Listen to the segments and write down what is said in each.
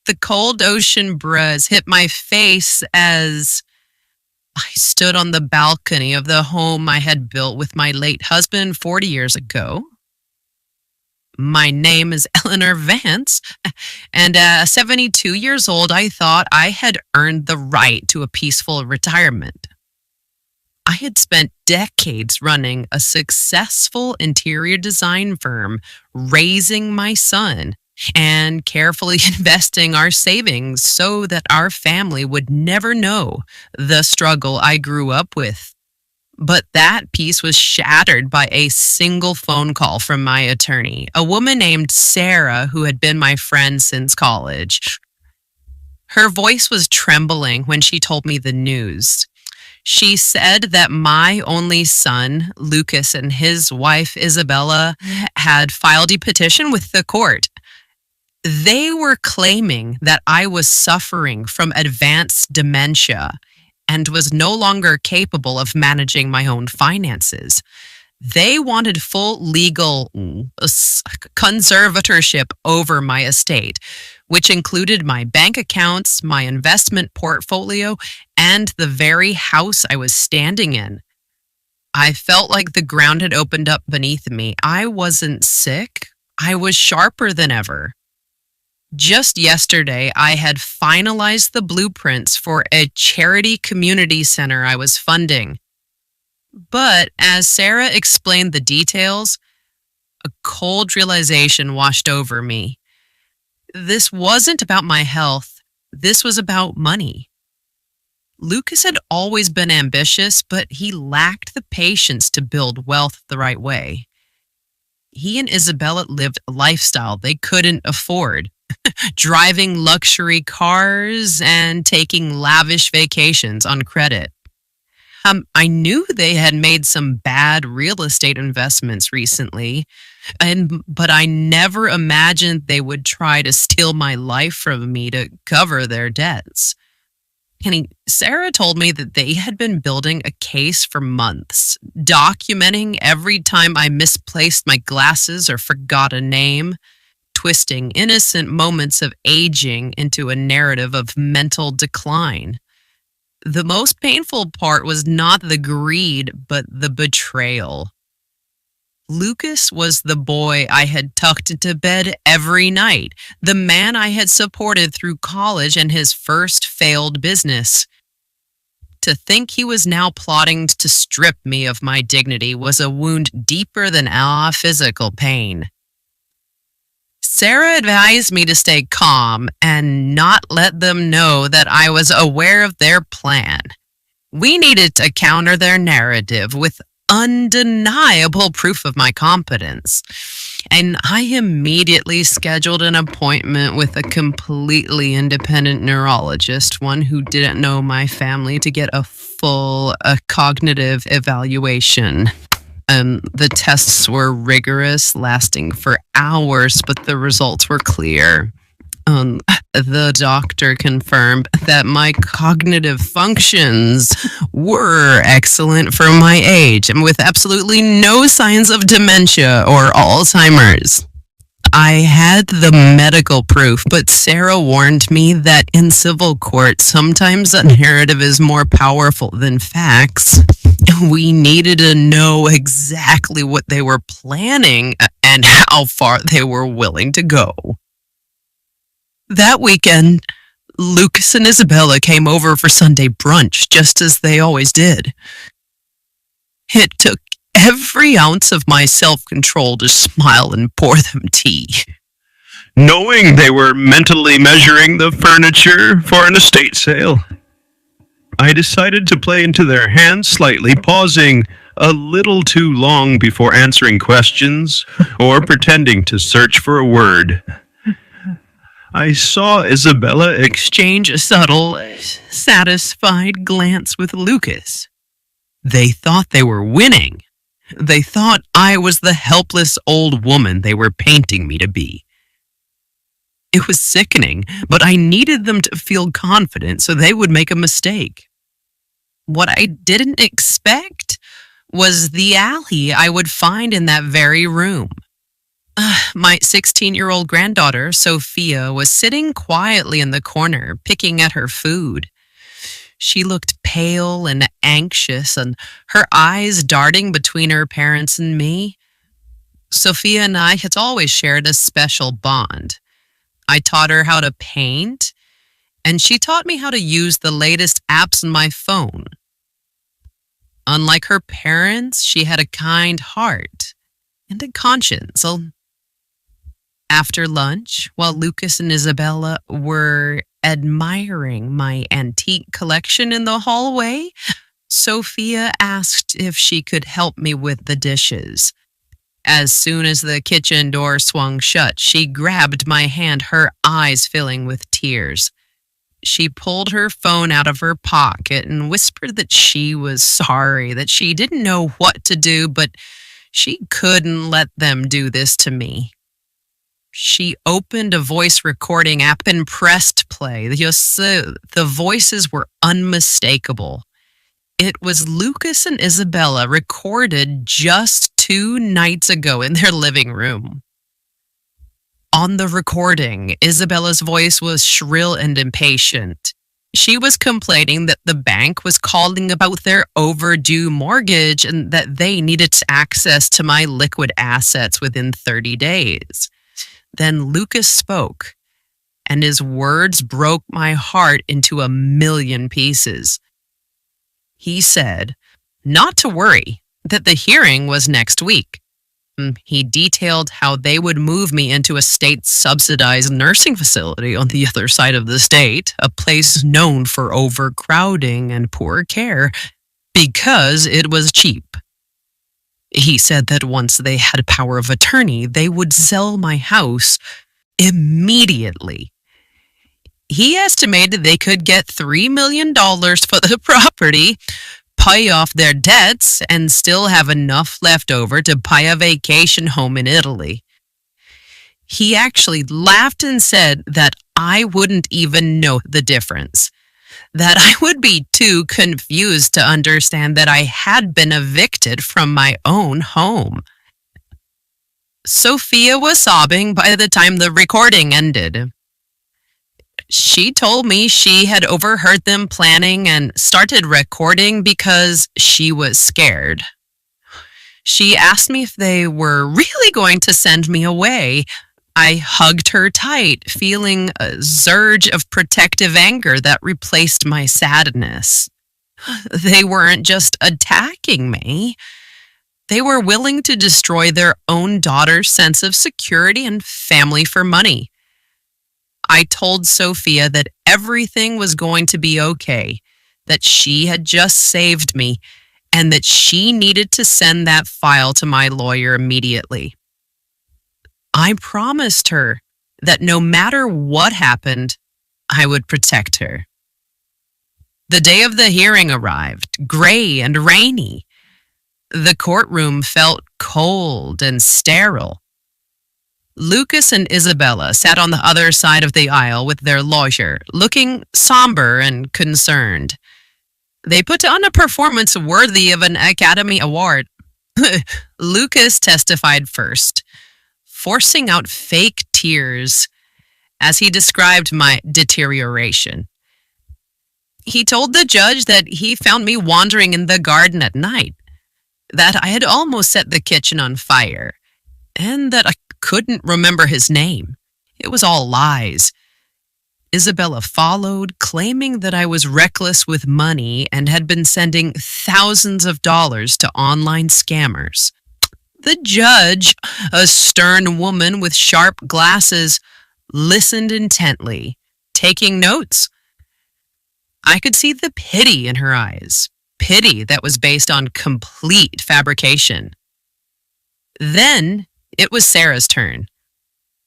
The cold ocean breeze hit my face as I stood on the balcony of the home I had built with my late husband 40 years ago. My name is Eleanor Vance, and at 72 years old, I thought I had earned the right to a peaceful retirement. I had spent decades running a successful interior design firm, raising my son, and carefully investing our savings so that our family would never know the struggle I grew up with. But that peace was shattered by a single phone call from my attorney, a woman named Sarah who had been my friend since college. Her voice was trembling when she told me the news. She said that my only son, Lucas, and his wife, Isabella, had filed a petition with the court. They were claiming that I was suffering from advanced dementia and was no longer capable of managing my own finances. They wanted full legal conservatorship over my estate, which included my bank accounts, my investment portfolio, and the very house I was standing in. I felt like the ground had opened up beneath me. I wasn't sick. I was sharper than ever. Just yesterday, I had finalized the blueprints for a charity community center I was funding. But as Sarah explained the details, a cold realization washed over me. This wasn't about my health. This was about money. Lucas had always been ambitious, but he lacked the patience to build wealth the right way. He and Isabella lived a lifestyle they couldn't afford, driving luxury cars and taking lavish vacations on credit. I knew they had made some bad real estate investments recently, but I never imagined they would try to steal my life from me to cover their debts. Sarah told me that they had been building a case for months, documenting every time I misplaced my glasses or forgot a name, twisting innocent moments of aging into a narrative of mental decline. The most painful part was not the greed, but the betrayal. Lucas was the boy I had tucked into bed every night, the man I had supported through college and his first failed business. To think he was now plotting to strip me of my dignity was a wound deeper than physical pain. Sarah advised me to stay calm and not let them know that I was aware of their plan. We needed to counter their narrative with undeniable proof of my competence. And I immediately scheduled an appointment with a completely independent neurologist, one who didn't know my family, to get a full cognitive evaluation. The tests were rigorous, lasting for hours, but the results were clear. The doctor confirmed that my cognitive functions were excellent for my age and with absolutely no signs of dementia or Alzheimer's. I had the medical proof, but Sarah warned me that in civil court, sometimes a narrative is more powerful than facts. We needed to know exactly what they were planning and how far they were willing to go. That weekend, Lucas and Isabella came over for Sunday brunch, just as they always did. It took every ounce of my self-control to smile and pour them tea. Knowing they were mentally measuring the furniture for an estate sale, I decided to play into their hands slightly, pausing a little too long before answering questions or pretending to search for a word. I saw Isabella Exchange a subtle, satisfied glance with Lucas. They thought they were winning. They thought I was the helpless old woman they were painting me to be. It was sickening, but I needed them to feel confident so they would make a mistake. What I didn't expect was the alley I would find in that very room. My 16-year-old granddaughter, Sophia, was sitting quietly in the corner, picking at her food. She looked pale and anxious, and her eyes darting between her parents and me. Sophia and I had always shared a special bond. I taught her how to paint, and she taught me how to use the latest apps on my phone. Unlike her parents, she had a kind heart and a conscience. So after lunch, while Lucas and Isabella were admiring my antique collection in the hallway, Sophia asked if she could help me with the dishes. As soon as the kitchen door swung shut, she grabbed my hand, her eyes filling with tears. She pulled her phone out of her pocket and whispered that she was sorry, that she didn't know what to do, but she couldn't let them do this to me. She opened a voice recording app and pressed play. The voices were unmistakable. It was Lucas and Isabella recorded just 2 nights ago in their living room. On the recording, Isabella's voice was shrill and impatient. She was complaining that the bank was calling about their overdue mortgage and that they needed access to my liquid assets within 30 days. Then Lucas spoke, and his words broke my heart into a million pieces. He said, not to worry, that the hearing was next week. He detailed how they would move me into a state-subsidized nursing facility on the other side of the state, a place known for overcrowding and poor care, because it was cheap. He said that once they had power of attorney, they would sell my house immediately. He estimated they could get $3 million for the property, pay off their debts, and still have enough left over to buy a vacation home in Italy. He actually laughed and said that I wouldn't even know the difference, that I would be too confused to understand that I had been evicted from my own home. Sophia was sobbing by the time the recording ended. She told me she had overheard them planning and started recording because she was scared. She asked me if they were really going to send me away. I hugged her tight, feeling a surge of protective anger that replaced my sadness. They weren't just attacking me. They were willing to destroy their own daughter's sense of security and family for money. I told Sophia that everything was going to be okay, that she had just saved me, and that she needed to send that file to my lawyer immediately. I promised her that no matter what happened, I would protect her. The day of the hearing arrived, gray and rainy. The courtroom felt cold and sterile. Lucas and Isabella sat on the other side of the aisle with their lawyer, looking somber and concerned. They put on a performance worthy of an Academy Award. Lucas testified first, forcing out fake tears as he described my deterioration. He told the judge that he found me wandering in the garden at night, that I had almost set the kitchen on fire, and that I couldn't remember his name. It was all lies. Isabella followed, claiming that I was reckless with money and had been sending thousands of dollars to online scammers. The judge, a stern woman with sharp glasses, listened intently, taking notes. I could see the pity in her eyes, pity that was based on complete fabrication. Then it was Sarah's turn.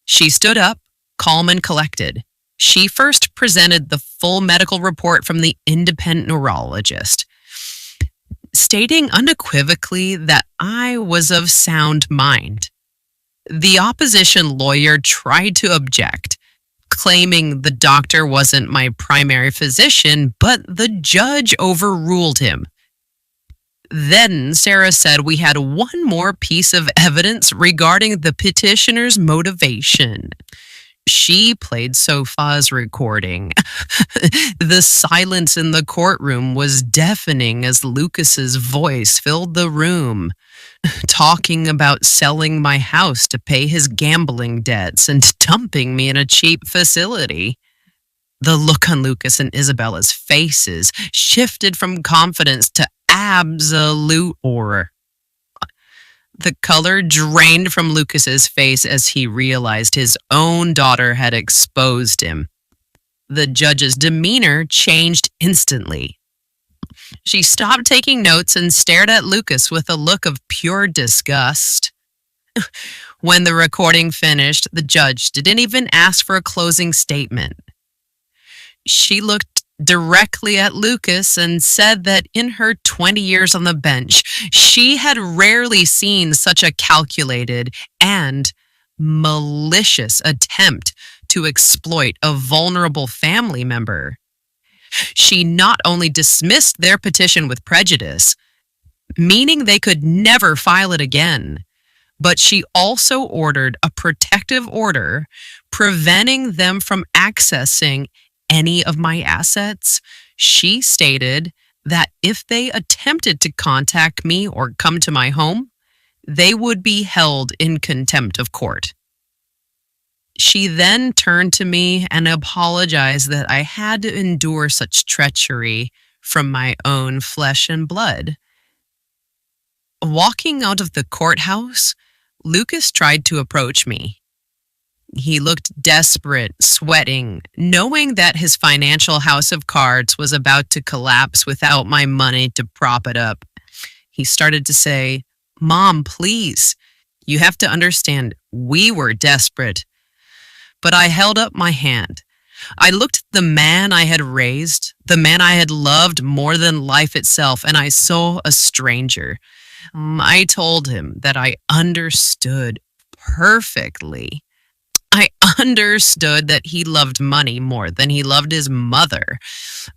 She stood up, calm and collected. She first presented the full medical report from the independent neurologist, stating unequivocally that I was of sound mind. The opposition lawyer tried to object, claiming the doctor wasn't my primary physician, but the judge overruled him. Then Sarah said we had one more piece of evidence regarding the petitioner's motivation. She played Sofa's recording. The silence in the courtroom was deafening as Lucas's voice filled the room, talking about selling my house to pay his gambling debts and dumping me in a cheap facility. The look on Lucas and Isabella's faces shifted from confidence to absolute horror. The color drained from Lucas's face as he realized his own daughter had exposed him. The judge's demeanor changed instantly. She stopped taking notes and stared at Lucas with a look of pure disgust. When the recording finished, the judge didn't even ask for a closing statement. She looked directly at Lucas and said that in her 20 years on the bench, she had rarely seen such a calculated and malicious attempt to exploit a vulnerable family member. She not only dismissed their petition with prejudice, meaning they could never file it again, but she also ordered a protective order preventing them from accessing any of my assets. She stated that if they attempted to contact me or come to my home, they would be held in contempt of court. She then turned to me and apologized that I had to endure such treachery from my own flesh and blood. Walking out of the courthouse, Lucas tried to approach me. He looked desperate, sweating, knowing that his financial house of cards was about to collapse without my money to prop it up. He started to say, "Mom, please, you have to understand, we were desperate." But I held up my hand. I looked at the man I had raised, the man I had loved more than life itself, and I saw a stranger. I told him that I understood perfectly. I understood that he loved money more than he loved his mother.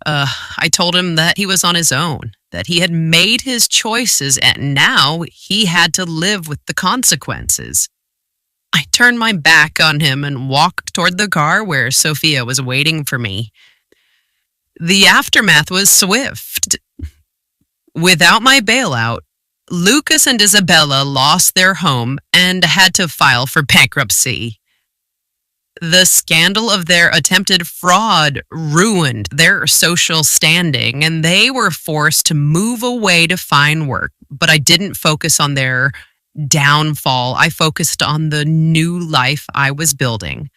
I told him that he was on his own, that he had made his choices, and now he had to live with the consequences. I turned my back on him and walked toward the car where Sophia was waiting for me. The aftermath was swift. Without my bailout, Lucas and Isabella lost their home and had to file for bankruptcy. The scandal of their attempted fraud ruined their social standing, and they were forced to move away to find work. But I didn't focus on their downfall. I focused on the new life I was building.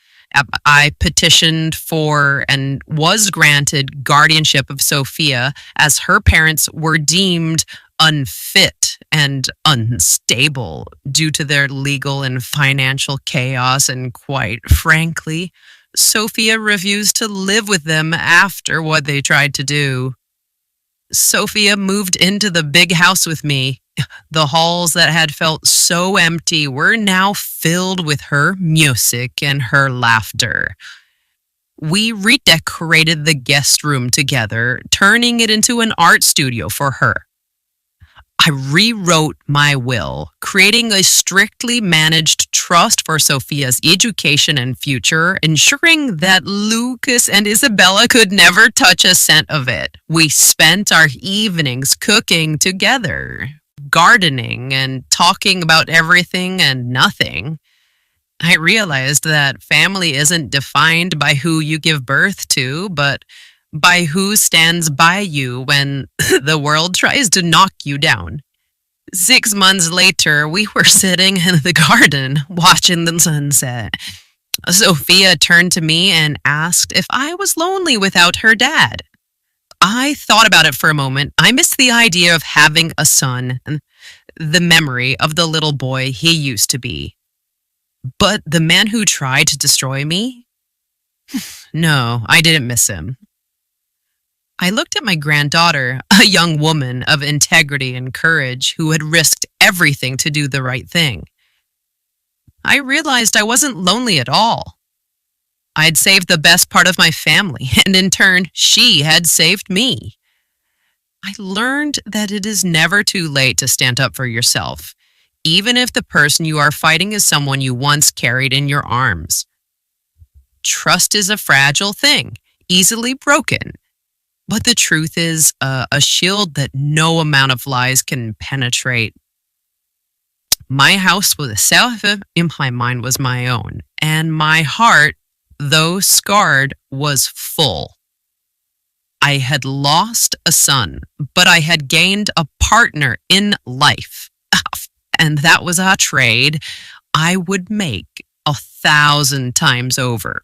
I petitioned for and was granted guardianship of Sophia as her parents were deemed unfit and unstable due to their legal and financial chaos, and quite frankly, Sophia refused to live with them after what they tried to do. Sophia moved into the big house with me. The halls that had felt so empty were now filled with her music and her laughter. We redecorated the guest room together, turning it into an art studio for her. I rewrote my will, creating a strictly managed trust for Sophia's education and future, ensuring that Lucas and Isabella could never touch a cent of it. We spent our evenings cooking together, gardening, and talking about everything and nothing. I realized that family isn't defined by who you give birth to, but by who stands by you when the world tries to knock you down. 6 months later, we were sitting in the garden watching the sunset. Sophia turned to me and asked if I was lonely without her dad. I thought about it for a moment. I missed the idea of having a son and the memory of the little boy he used to be. But the man who tried to destroy me? No, I didn't miss him. I looked at my granddaughter, a young woman of integrity and courage who had risked everything to do the right thing. I realized I wasn't lonely at all. I had saved the best part of my family, and in turn, she had saved me. I learned that it is never too late to stand up for yourself, even if the person you are fighting is someone you once carried in your arms. Trust is a fragile thing, easily broken. But the truth is a shield that no amount of lies can penetrate. My house was self in my mind was my own, and my heart, though scarred, was full. I had lost a son, but I had gained a partner in life. And that was a trade I would make 1,000 times over.